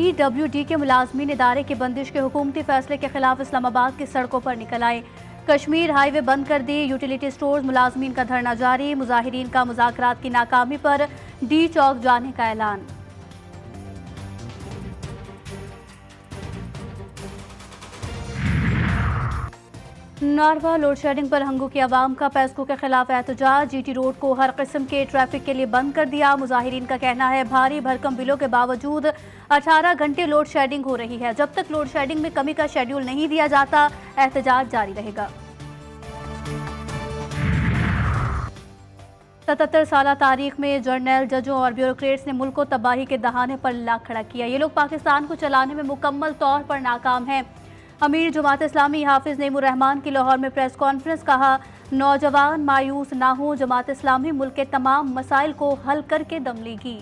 PWD के मुलाजमीन इदारे की बंदिश के हुकूमती फैसले के खिलाफ इस्लामाबाद की सड़कों पर निकल आए। कश्मीर हाईवे बंद कर दी, यूटिलिटी स्टोर्स मुलाजमीन का धरना जारी, मुजाहिरीन का मुज़ाकरात की नाकामी पर डी चौक जाने का ऐलान। नारवा लोड शेडिंग पर हंगू की आवाम का पेस्को के खिलाफ एहतजाज, GT रोड को हर किस्म के ट्रैफिक के लिए बंद कर दिया। मुजाहिरीन का कहना है भारी भरकम बिलों के बावजूद 18 घंटे लोड शेडिंग हो रही है। जब तक लोड शेडिंग में कमी का शेड्यूल नहीं दिया जाता, एहतजाज जारी रहेगा। 77 साल तारीख में जर्नल, जजों और ब्यूरोक्रेट्स ने मुल्क को तबाही के दहाने पर ला खड़ा किया। ये लोग पाकिस्तान को चलाने में मुकम्मल तौर पर नाकाम हैं। अमीर जमात इस्लामी हाफिज नईमुर रहमान की लाहौर में प्रेस कॉन्फ्रेंस, कहा नौजवान मायूस ना हो, जमात इस्लामी मुल्क के तमाम मसाइल को हल करके दम लेगी।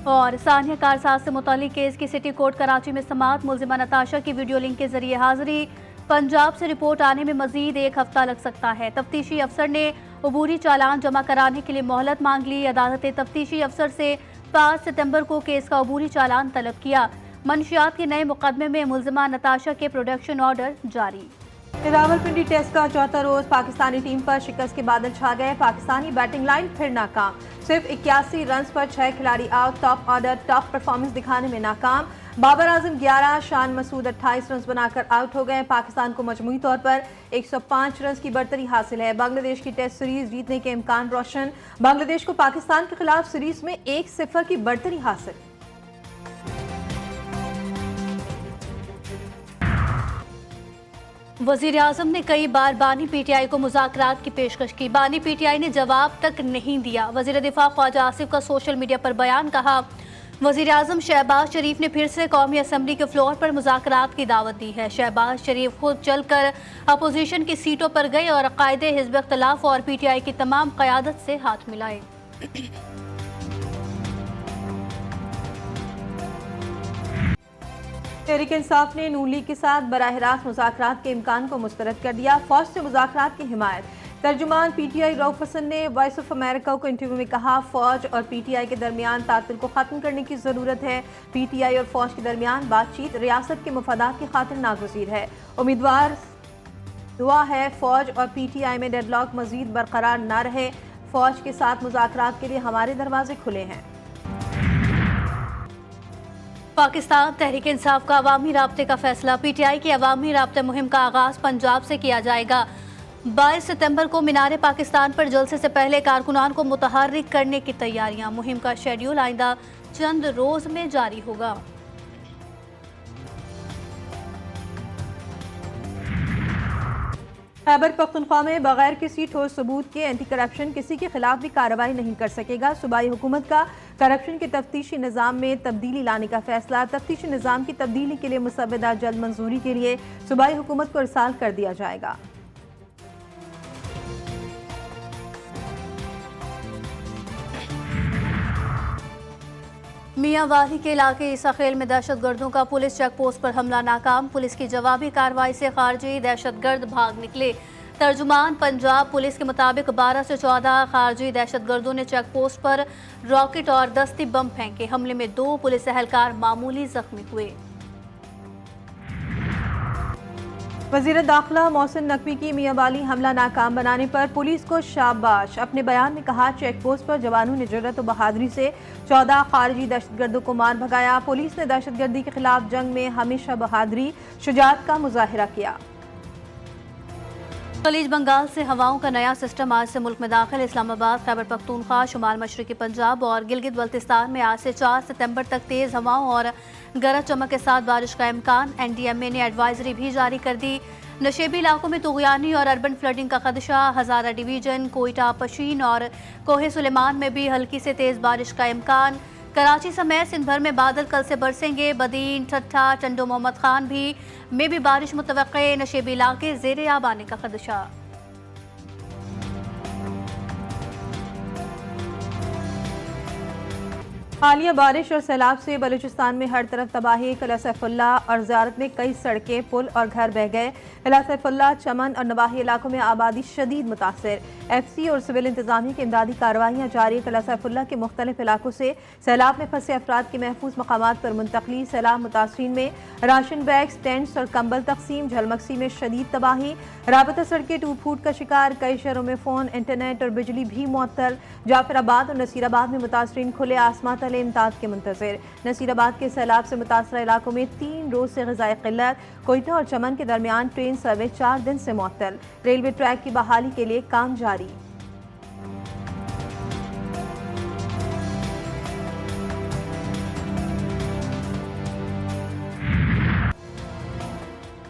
और सानिया कारसाज से मुतालिक केस की सिटी कोर्ट कराची में समाअत, मुलजिमा नताशा की वीडियो लिंक के जरिए हाजिरी। पंजाब से रिपोर्ट आने में मजीद 1 हफ्ता लग सकता है। तफ्तीशी अफसर ने अबूरी चालान जमा कराने के लिए मोहलत मांग ली। अदालत ने तफ्तीशी अफसर से 5 सितंबर को केस का अबूरी चालान तलब किया। मंशियात के नए मुकदमे में मुलजिमा नताशा के प्रोडक्शन ऑर्डर जारी। रावलपिंडी टेस्ट का चौथा रोज पाकिस्तानी टीम पर शिकस्त के बादल छा गए। पाकिस्तानी बैटिंग लाइन फिर नाकाम, सिर्फ 81 रन पर 6 खिलाड़ी out. Top order top performance दिखाने में नाकाम। बाबर आजम 11, शान मसूद 28 रन बनाकर आउट हो गए। पाकिस्तान को मजमूई तौर पर 105 रन की बढ़तरी हासिल है। बांग्लादेश की टेस्ट सीरीज जीतने के इम्कान रोशन। बांग्लादेश को पाकिस्तान के खिलाफ सीरीज में 1-0 की बढ़तरी हासिल। वजीर आजम ने कई बार बानी PTI को मुज़ाकरात की पेशकश की। बानी PTI ने जवाब तक नहीं दिया। वजीर दिफा ख्वाजा आसिफ का सोशल मीडिया पर बयान, कहा वजीर आजम शहबाज शरीफ ने फिर से कौमी असम्बली के फ्लोर पर मुज़ाकरात की दावत दी है। शहबाज शरीफ खुद चलकर अपोजिशन की सीटों पर गए और कायदे हिज़्ब इख्तिलाफ और PTI की तमाम क़यादत से हाथ मिलाए। तहरीक इंसाफ ने नून लीग के साथ बराह रास्त मुज़ाकरात के इम्कान को मुस्तरद कर दिया। फौज से मुज़ाकरात की हिमायत। तर्जुमान PTI रऊफ हसन ने वॉइस ऑफ अमेरिका को इंटरव्यू में कहा फौज और PTI के दरमियान तातुल को ख़त्म करने की ज़रूरत है। PTI और फौज के दरमियान बातचीत रियासत के मफादात की खातिर नागुज़ीर है। उम्मीदवार दुआ है फौज और PTI में डेडलॉक मजीद बरकरार न रहे। फौज के साथ मुज़ाकरात के लिए हमारे दरवाजे खुले हैं। पाकिस्तान तहरीक इंसाफ का अवामी राब्ते का फैसला। PTI की अवामी राब्ते मुहिम का आगाज पंजाब से किया जाएगा। 22 सितंबर को मीनार पाकिस्तान पर जलसे से पहले कारकुनान को मुतहर्रिक करने की तैयारियां। मुहिम का शेड्यूल आइंदा चंद रोज में जारी होगा। खैबर पख्तूनख्वा में बगैर किसी ठोस सबूत के एंटी करप्शन किसी के खिलाफ भी कार्रवाई नहीं कर सकेगा। सूबाई हुकूमत का करप्शन के तफ्तीशी निज़ाम में तब्दीली लाने का फैसला। तफ्तीशी निज़ाम की तब्दीली के लिए मुसव्वदा जल्द मंजूरी के लिए सूबाई हुकूमत को इरसाल कर दिया जाएगा। मियांवाली के इलाके ईसाखेल में दहशतगर्दों का पुलिस चेक पोस्ट पर हमला नाकाम। पुलिस की जवाबी कार्रवाई से खारजी दहशतगर्द भाग निकले। तर्जुमान पंजाब पुलिस के मुताबिक 12 से 14 खारजी दहशतगर्दों ने चेक पोस्ट पर रॉकेट और दस्ती बम फेंके। हमले में 2 पुलिस एहलकार मामूली जख्मी हुए। वज़ीर दाखिला मोहसिन नकवी की मियांवाली हमला नाकाम बनाने पर पुलिस को शाबाश। अपने बयान में कहा चेक पोस्ट पर जवानों ने जुर्रत और बहादुरी से 14 खारजी दहशतगर्दों को मार भगाया। पुलिस ने दहशतगर्दी के खिलाफ जंग में हमेशा बहादुरी शुजाअत का मुजाहिरा किया। खलीज बंगाल से हवाओं का नया सिस्टम आज से मुल्क में दाखिल। इस्लामाबाद, खैबर पख्तूनख्वा, शुमाल मशरकी पंजाब और गिलगित बल्तिस्तान में आज से 4 सितंबर तक तेज हवाओं और गरज चमक के साथ बारिश का इम्कान। NDMA ने एडवाइजरी भी जारी कर दी। नशेबी इलाकों में तुगयानी और अर्बन फ्लडिंग का खदशा। हज़ारा डिवीजन, कोयटा, पशीन और कोहे सुलेमान में भी हल्की से तेज बारिश का इम्कान। कराची समेत सिंध भर में बादल कल से बरसेंगे। बदीन, ठट्ठा, टंडो मोहम्मद खान में भी बारिश मुतवक्के। नशेबी इलाके ज़ेरे आब आने का खदशा। हालिया बारिश और सैलाब से बलूचिस्तान में हर तरफ तबाही। किला सैफुल्ला और ज़ियारत में कई सड़कें, पुल और घर बह गए। किला सैफुल्ला, चमन और नवाही इलाकों में आबादी शदीद मुतासर। FC और सिविल इंतजामिया की इमदादी कार्रवाइयाँ जारी। किला सैफुल्ला के मुख्तलिफ इलाकों से सैलाब में फंसे अफराद की महफूज मकामात पर मुंतकली। सैलाब मुतासरीन में राशन बैग्स, टेंट्स और कंबल तकसीम। झलमक्सी में शदीद तबाही। राबता सड़कें टूट फूट का शिकार। कई शहरों में फ़ोन, इंटरनेट और बिजली भी मुअत्तल। जाफराबाद और नसीराबाद में मुतासरीन खुले आसमां तले इमदाद के मुंतज़िर। नसीराबाद के सैलाब से मुतासरा इलाकों में 3 रोज से ग़िज़ाई क़िल्लत। कोयटा और चमन के दरमियान ट्रेन सर्विस 4 दिन से मुअत्तल। रेलवे ट्रैक की बहाली के लिए काम जारी।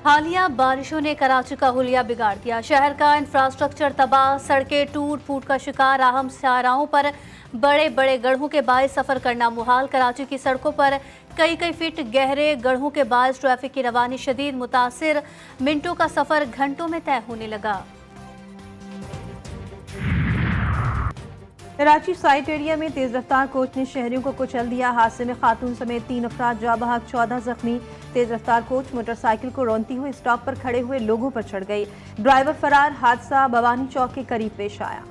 हालिया बारिशों ने कराची का हुलिया बिगाड़ दिया। शहर का इंफ्रास्ट्रक्चर तबाह, सड़कें टूट फूट का शिकार। अहम शाहराहों पर बड़े बड़े गड्ढों के बायस सफ़र करना मुहाल। कराची की सड़कों पर कई फीट गहरे गड्ढों के बायस ट्रैफिक की रवानी शदीद मुतासिर। मिनटों का सफ़र घंटों में तय होने लगा। कराची साइट एरिया में तेज रफ्तार कोच ने शहरियों को कुचल दिया। हादसे में खातून समेत 3 अफराद जाँ बहक, 14 जख्मी। तेज रफ्तार कोच मोटरसाइकिल को रौंदती हुई स्टॉप पर खड़े हुए लोगों पर चढ़ गई। ड्राइवर फरार। हादसा भवानी चौक के करीब पेश आया।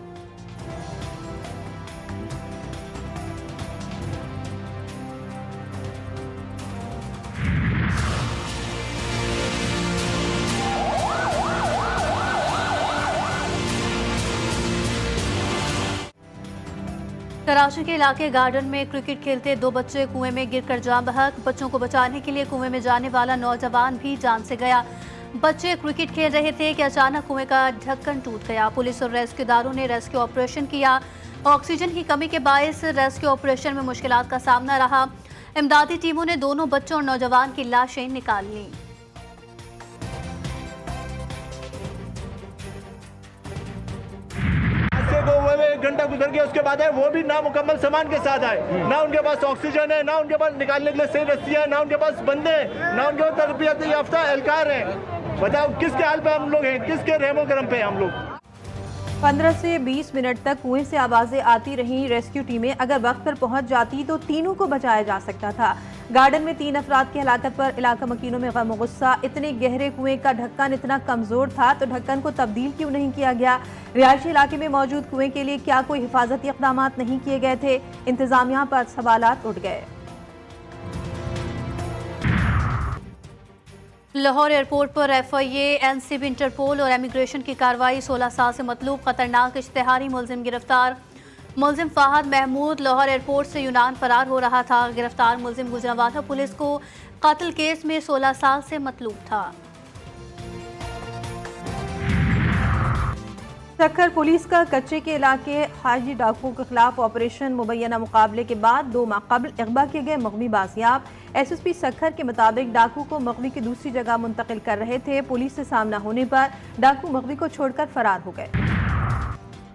कराची के इलाके गार्डन में क्रिकेट खेलते 2 बच्चे कुएं में गिरकर जान बहक। बच्चों को बचाने के लिए कुएं में जाने वाला नौजवान भी जान से गया। बच्चे क्रिकेट खेल रहे थे कि अचानक कुएं का ढक्कन टूट गया। पुलिस और रेस्क्यूदारों ने रेस्क्यू ऑपरेशन किया। ऑक्सीजन की कमी के बायस रेस्क्यू ऑपरेशन में मुश्किलात का सामना रहा। इमदादी टीमों ने दोनों बच्चों और नौजवान की लाशें निकाल लीं। एक घंटा गुजर गया, उसके बाद है वो भी ना मुकम्मल सामान के साथ आए। ना उनके पास ऑक्सीजन है, ना उनके पास निकालने के लिए सही रस्सियां है, ना उनके पास बंदे हैं, ना उनके पास तरबियत याफ्ता एहलकार हैं। बताओ किसके हाल पे हम लोग हैं, किसके रहमो करम पे हम लोग। 15 से 20 मिनट तक कुएं से आवाजें आती रहीं। रेस्क्यू टीमें अगर वक्त पर पहुंच जाती तो तीनों को बचाया जा सकता था। गार्डन में 3 अफराद की हलाकत पर इलाका मकीनों में गम और गुस्सा। इतने गहरे कुएं का ढक्कन इतना कमजोर था तो ढक्कन को तब्दील क्यों नहीं किया गया? रिहायशी इलाके में मौजूद कुएं के लिए क्या कोई हिफाजती इक़दाम नहीं किए गए थे? इंतजामिया पर सवालात उठ गए। लाहौर एयरपोर्ट पर FIA, NCB, इंटरपोल और इमिग्रेशन की कार्रवाई। 16 साल से मतलूब खतरनाक इश्तिहारी मुलजिम गिरफ्तार। मुलजिम फाहद महमूद लाहौर एयरपोर्ट से यूनान फरार हो रहा था। गिरफ्तार मुलजिम गुजरावाला पुलिस को कत्ल केस में 16 साल से मतलूब था। सक्खर पुलिस का कच्चे के इलाके हाजी डाकुओं के खिलाफ ऑपरेशन। मुबैना मुकाबले के बाद 2 माह कबल अगवा किए गए मगवी बाजियाब। SSP सक्खर के मुताबिक डाकू को मगवी की दूसरी जगह मुंतकिल कर रहे थे। पुलिस से सामना होने पर डाकू मगवी को छोड़कर फरार हो गए।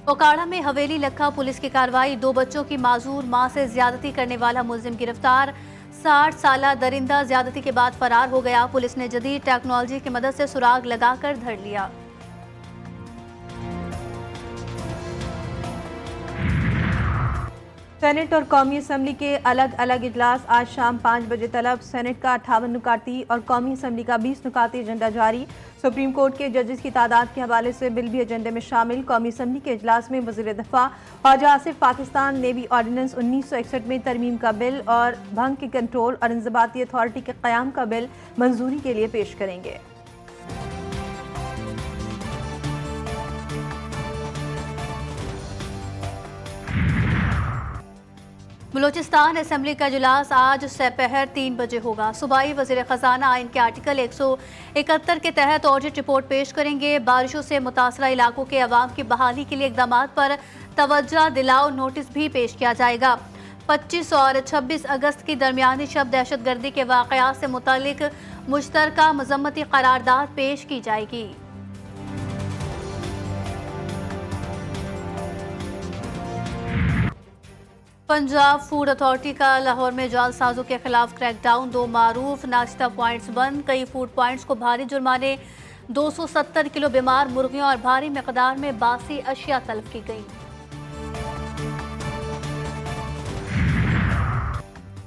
ओकाड़ा में हवेली लखा पुलिस की कार्रवाई। 2 बच्चों की माजूर मां से ज्यादती करने वाला मुलजिम गिरफ्तार। 60 साला दरिंदा ज्यादती के बाद फरार हो गया। पुलिस ने जदीद टेक्नोलॉजी की मदद से सुराग लगाकर धर लिया। सेनेट और कौमी असम्बली के अलग अलग इजलास आज शाम 5 बजे तलब। सेनेट का 58 नुकाती और कौमी असम्बली का 20 नुकाती एजेंडा जारी। सुप्रीम कोर्ट के जजेस की तादाद के हवाले से बिल भी एजेंडे में शामिल। कौमी असम्बली के इजलास में वज़ीर दफ़ा ख्वाजा आसिफ पाकिस्तान नेवी ऑर्डिनेंस 1961 में तरमीम का बिल और भंग के कंट्रोल और इंज़बाती अथॉरिटी के क़याम का बिल मंजूरी के लिए पेश करेंगे। बलूचिस्तान असम्बली का इजलास आज दोपहर 3 बजे होगा। सूबाई वज़ीर ख़जाना आइन के आर्टिकल 171 के तहत ऑडिट रिपोर्ट पेश करेंगे। बारिशों से मुतासरा इलाकों के अवाम की बहाली के लिए इक़दाम पर तवज्जो दिलाओ नोटिस भी पेश किया जाएगा। 25 और 26 अगस्त की दरमियानी शब दहशत गर्दी के वाक़यात से मुतल्लिक मुश्तरका मज़म्मती करारदाद पेश की जाएगी। पंजाब फूड अथॉरिटी का लाहौर में जालसाजों के खिलाफ क्रैकडाउन। 2 मारूफ नाश्ता पॉइंट्स बंद। कई फूड पॉइंट्स को भारी जुर्माने। 270 किलो बीमार मुर्गियों और भारी मकदार में बासी अशिया तलब की गई।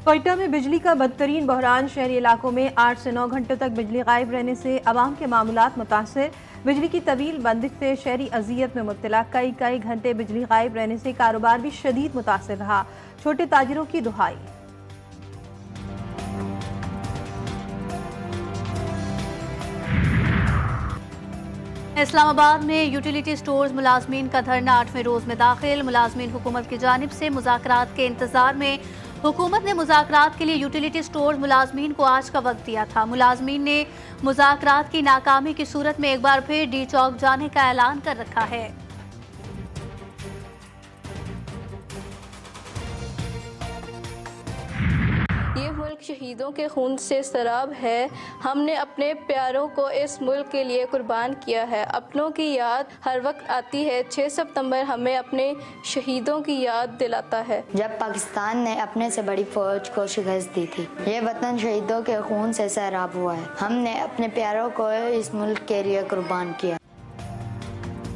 कोयटा में बिजली का बदतरीन बहरान। शहरी इलाकों में 8 से 9 घंटों तक बिजली गायब रहने से आवाम के मामूलात मुतासर। बिजली की तवील बंदिश से शहरी अजियत में मुब्तला। कई घंटे बिजली गायब रहने से कारोबार भी शदीद मुतासर रहा। छोटे ताजिरों की दुहाई। इस्लामाबाद में यूटिलिटी स्टोर्स मुलाजमीन का धरना 8वें रोज में दाखिल। मुलाजमीन हुकूमत की जानिब से मुज़ाकरात के इंतजार में। हुकूमत ने मुज़ाकरात के लिए यूटिलिटी स्टोर्स मुलाजमीन को आज का वक्त दिया था। मुलाजमीन ने मुज़ाकरात की नाकामी की सूरत में एक बार फिर डी चौक जाने का ऐलान कर रखा है। ये मुल्क शहीदों के खून से सराब है। हमने अपने प्यारों को इस मुल्क के लिए कुर्बान किया है। अपनों की याद हर वक्त आती है। 6 सितंबर हमें अपने शहीदों की याद दिलाता है। जब पाकिस्तान ने अपने से बड़ी फौज को शिकस्त दी थी, ये वतन शहीदों के खून से सैराब हुआ है। हमने अपने प्यारों को इस मुल्क के लिए कुर्बान किया।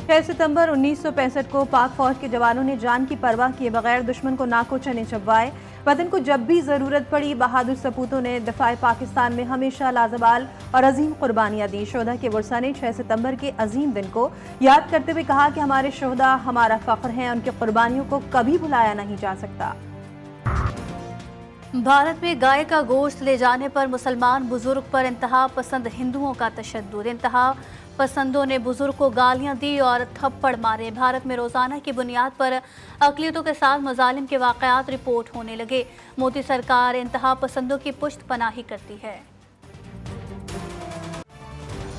6 सितंबर 1965 को पाक फौज के जवानों ने जान की परवाह किए बगैर दुश्मन को नाको चने चबवाए। वतन को जब भी जरूरत पड़ी बहादुर सपूतों ने दिफाए पाकिस्तान में हमेशा लाजवाल और अजीम कुर्बानियां दी। शोधा के वर्सा ने 6 सितंबर के अजीम दिन को याद करते हुए कहा कि हमारे शोधा हमारा फख्र हैं। उनकी कुर्बानियों को कभी भुलाया नहीं जा सकता। भारत में गाय का गोश्त ले जाने पर मुसलमान बुजुर्ग पर इंतहा पसंद हिंदुओं का तशद्दुद। इंतहा पसंदों ने बुजुर्ग को गालियां दी और थप्पड़ मारे। भारत में रोजाना की बुनियाद पर अकलियतों के साथ मजालिम के वाकयात रिपोर्ट होने लगे। मोदी सरकार इंतहा पसंदों की पुष्ट पनाही करती है।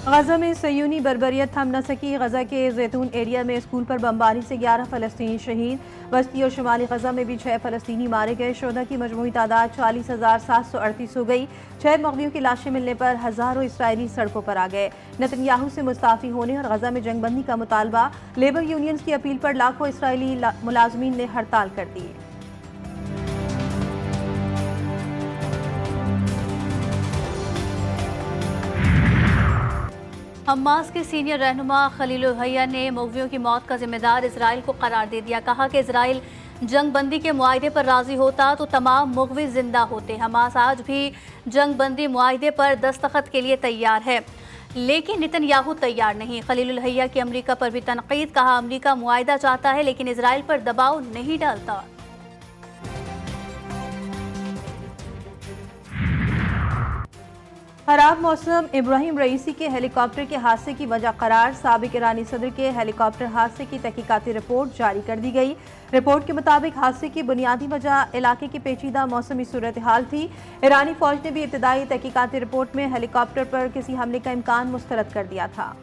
गजा में सयूनी बर्बरियत थम न सकी। गजा के जैतून एरिया में स्कूल पर बमबारी से 11 फलस्तीनी शहीद। वस्ती और शुमाली गजा में भी 6 फलस्तीनी मारे गए। शोधा की मजमूई तादाद 40,738 हो गई। 6 मगवियों की लाशें मिलने पर हजारों इसराइली सड़कों पर आ गए। नेतन्याहू से मुस्ताफी होने और गजा में जंगबंदी का मुतालबा। लेबर यूनियंस की अपील पर लाखों इसराइली मुलाजमीन ने हड़ताल कर दी। हमास के सीनियर रहनुमा खलील हैया ने मगवियों की मौत का जिम्मेदार इसराइल को करार दे दिया। कहा कि इसराइल जंग बंदी के मुआहदे पर राजी होता तो तमाम मगवी जिंदा होते। हमास आज भी जंग बंदी मुआहदे पर दस्तखत के लिए तैयार है, लेकिन नेतन्याहू तैयार नहीं। खलील हैया की अमरीका पर भी तनकीद। कहा अमरीका मुआहदा चाहता है लेकिन इसराइल पर दबाव नहीं डालता। खराब मौसम इब्राहिम रईसी के हेलीकॉप्टर के हादसे की वजह करार। साबिक ईरानी सदर के हेलीकॉप्टर हादसे की तहकीकाती रिपोर्ट जारी कर दी गई। रिपोर्ट के मुताबिक हादसे की बुनियादी वजह इलाके की पेचीदा मौसमी सूरत हाल थी। ईरानी फौज ने भी इब्तदाई तहकीकाती रिपोर्ट में हेलीकॉप्टर पर किसी हमले का इम्कान मुस्तरद कर दिया था।